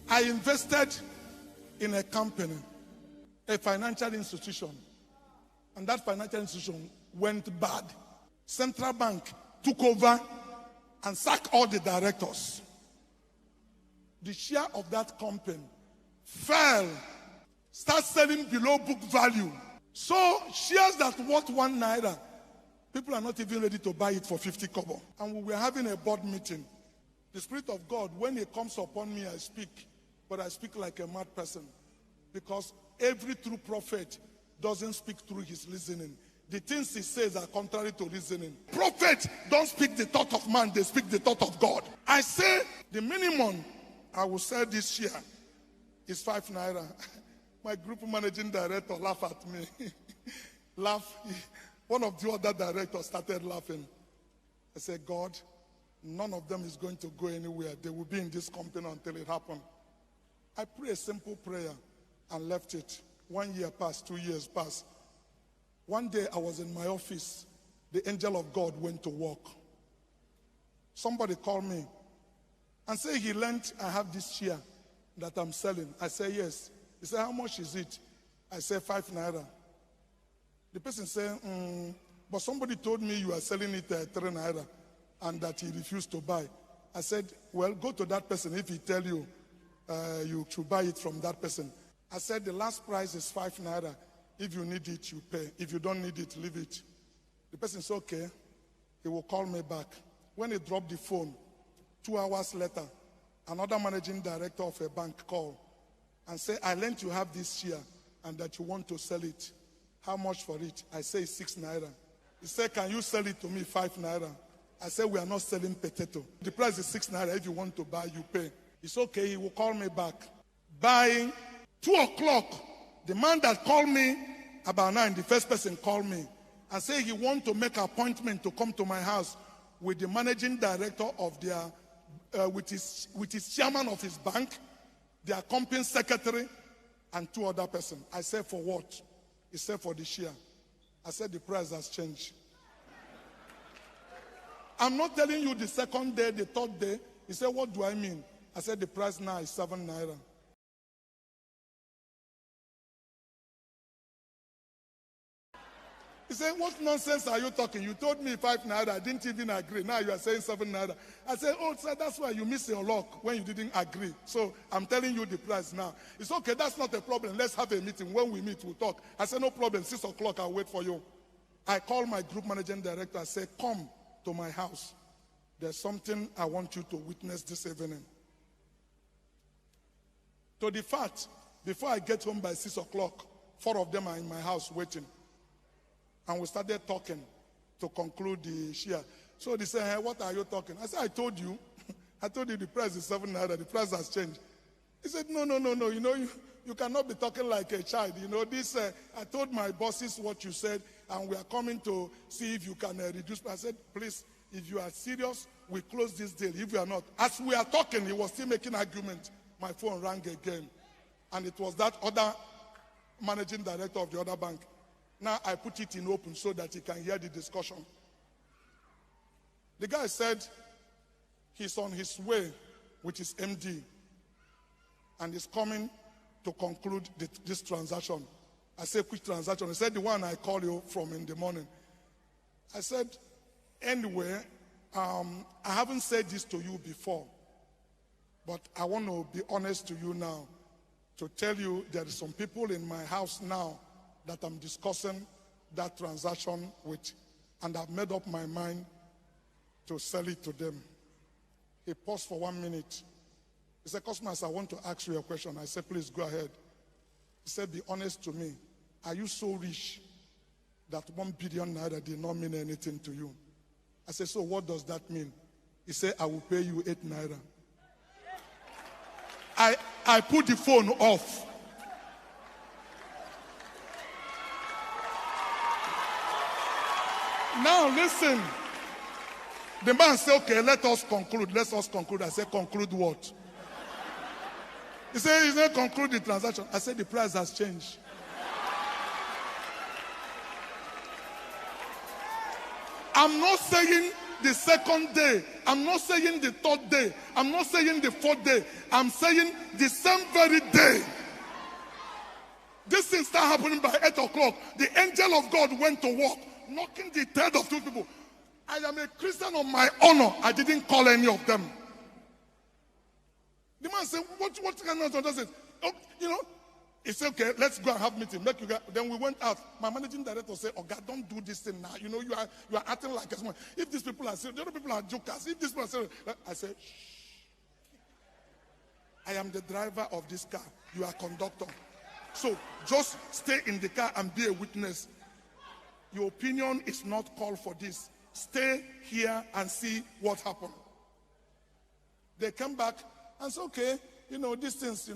I invested in a company, a financial institution, and that financial institution went bad. Central Bank took over and sacked all the directors. The share of that company fell, start selling below book value. So shares that worth 1 naira, people are not even ready to buy it for 50 kobo. And we were having a board meeting. The Spirit of God, when it comes upon me, I speak, but I speak like a mad person. Because every true prophet doesn't speak through his listening. The things he says are contrary to reasoning. Prophets don't speak the thought of man, they speak the thought of God. I say the minimum I will sell this year is 5 naira. My group managing director laughed at me. One of the other directors started laughing. I said, God, none of them is going to go anywhere. They will be in this company until it happens. I prayed a simple prayer and left it. 1 year passed, 2 years passed. One day I was in my office. The angel of God went to work. Somebody called me and said he learned I have this share that I'm selling. I said, yes. He said, how much is it? I said, 5 naira. The person said, but somebody told me you are selling it at 3 naira and that he refused to buy. I said, well, go to that person. If he tell you, you should buy it from that person. I said, the last price is 5 naira. If you need it, you pay. If you don't need it, leave it. The person said, okay. He will call me back. When he dropped the phone, 2 hours later, another managing director of a bank called and said, I learned you have this share and that you want to sell it. How much for it? I say 6 naira. He said, can you sell it to me 5 naira? I said, we are not selling potato. The price is 6 naira. If you want to buy, you pay. It's okay. He will call me back. By 2 o'clock, the man that called me about 9, the first person called me and said he want to make an appointment to come to my house with the managing director of their, with his chairman of his bank, their company secretary, and 2 other persons. I said, for what? He said, for the share. I said, the price has changed. I'm not telling you the second day, the third day. He said, what do I mean? I said, the price now is 7 naira. He said, what nonsense are you talking? You told me 5 naira. I didn't even agree. Now you are saying 7 naira. I said, oh, sir, that's why you missed your luck when you didn't agree. So I'm telling you the price now. It's okay. That's not a problem. Let's have a meeting. When we meet, we'll talk. I said, no problem. 6 o'clock, I'll wait for you. I called my group managing director. I said, come to my house. There's something I want you to witness this evening. To the fact, before I get home by 6 o'clock, 4 of them are in my house waiting. And we started talking to conclude the share. So they said, hey, what are you talking? I said, I told you. I told you the price is 7 naira. The price has changed. He said, no. You know, you cannot be talking like a child. You know, this, I told my bosses what you said, and we are coming to see if you can reduce. I said, please, if you are serious, we close this deal. If you are not. As we are talking, he was still making argument. My phone rang again. And it was that other managing director of the other bank. Now I put it in open so that he can hear the discussion. The guy said he's on his way with his MD and is coming to conclude this transaction. I said, which transaction? He said, the one I called you from in the morning. I said, anyway, I haven't said this to you before, but I want to be honest to you now to tell you there are some people in my house now that I'm discussing that transaction with, and I've made up my mind to sell it to them. He paused for 1 minute. He said, Cosmas, I want to ask you a question. I said, please go ahead. He said, be honest to me. Are you so rich that 1 billion naira did not mean anything to you? I said, so what does that mean? He said, I will pay you 8 naira. I put the phone off. Now listen. The man said, okay, let us conclude. Let us conclude. I said, conclude what? He said, he's not conclude the transaction. I said, the price has changed. I'm not saying the second day. I'm not saying the third day. I'm not saying the fourth day. I'm saying the same very day. This thing started happening by 8 o'clock. The angel of God went to work, knocking the head of 2 people. I am a Christian on my honor. I didn't call any of them. The man said, what kind of does it? Oh, he said, okay, let's go and have meeting. Then we went out. My managing director said, oh God, don't do this thing now. You are acting like a small. If these people are serious, the other people are jokers. If these people are serious, I said, shh. I am the driver of this car. You are conductor. So just stay in the car and be a witness. Your opinion is not called for this. Stay here and see what happened. They came back and said, okay, these things,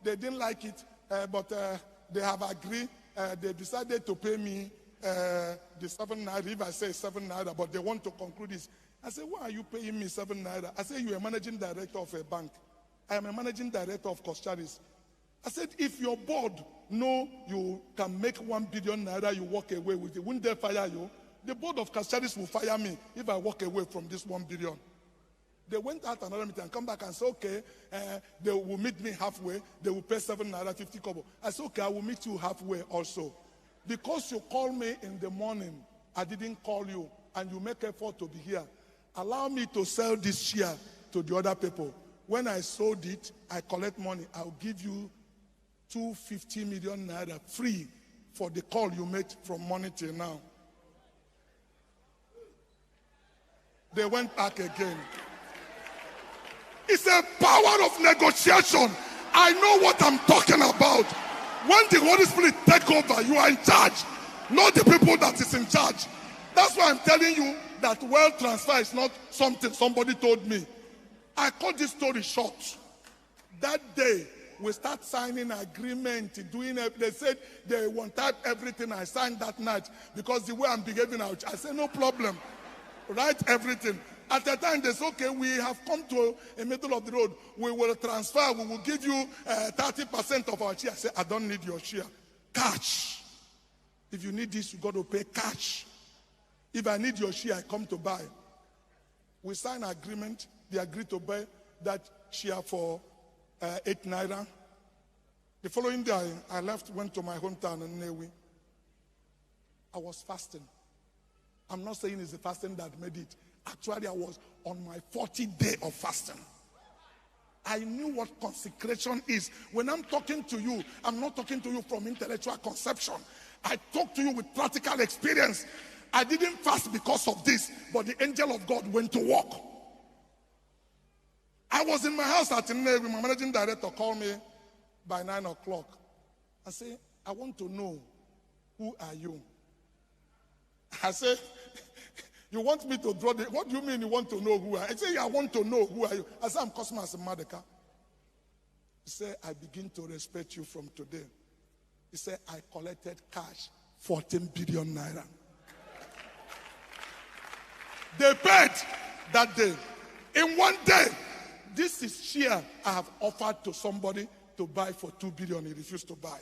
they didn't like it, but they have agreed. They decided to pay me the 7 naira, if I say 7 naira, but they want to conclude this. I said, why are you paying me 7 naira? I said, you are a managing director of a bank. I am a managing director of Cosmas. I said, if your board know you can make 1 billion naira, you walk away with it. Wouldn't they fire you? The board of Cosmas will fire me if I walk away from this 1 billion. They went out another meeting and come back and said, okay, they will meet me halfway. They will pay 7 naira 50 kobo. I said, okay, I will meet you halfway also. Because you call me in the morning, I didn't call you, and you make effort to be here. Allow me to sell this share to the other people. When I sold it, I collect money. I'll give you 250 million naira free for the call you made from morning till now. They went back again. It's a power of negotiation. I know what I'm talking about. When the Holy Spirit takes over, you are in charge, not the people that is in charge. That's why I'm telling you that wealth transfer is not something somebody told me. I cut this story short. That day, we start signing agreement, doing it. They said they want type everything. I signed that night because the way I'm behaving out. I said, no problem. Write everything. At the time, they said, okay, we have come to a middle of the road. We will transfer. We will give you 30% of our share. I said, I don't need your share. Cash. If you need this, you got to pay cash. If I need your share, I come to buy. We signed an agreement. They agreed to buy that share for 8 naira. The following day, I left, went to my hometown in Newi. I was fasting. I'm not saying it's the fasting that made it. Actually, I was on my 40th day of fasting. I knew what consecration is. When I'm talking to you, I'm not talking to you from intellectual conception. I talk to you with practical experience. I didn't fast because of this, but the angel of God went to work. I was in my house at Nnewi. My managing director called me by 9 o'clock and said, I want to know, who are you? I said, you want me to draw the, what do you mean you want to know who I am? I said, I want to know who are you. I said, I'm Cosmas in Maduka. He said, I begin to respect you from today. He said, I collected cash, 14 billion naira. They paid that day. In one day, this is share I have offered to somebody to buy for 2 billion. He refused to buy.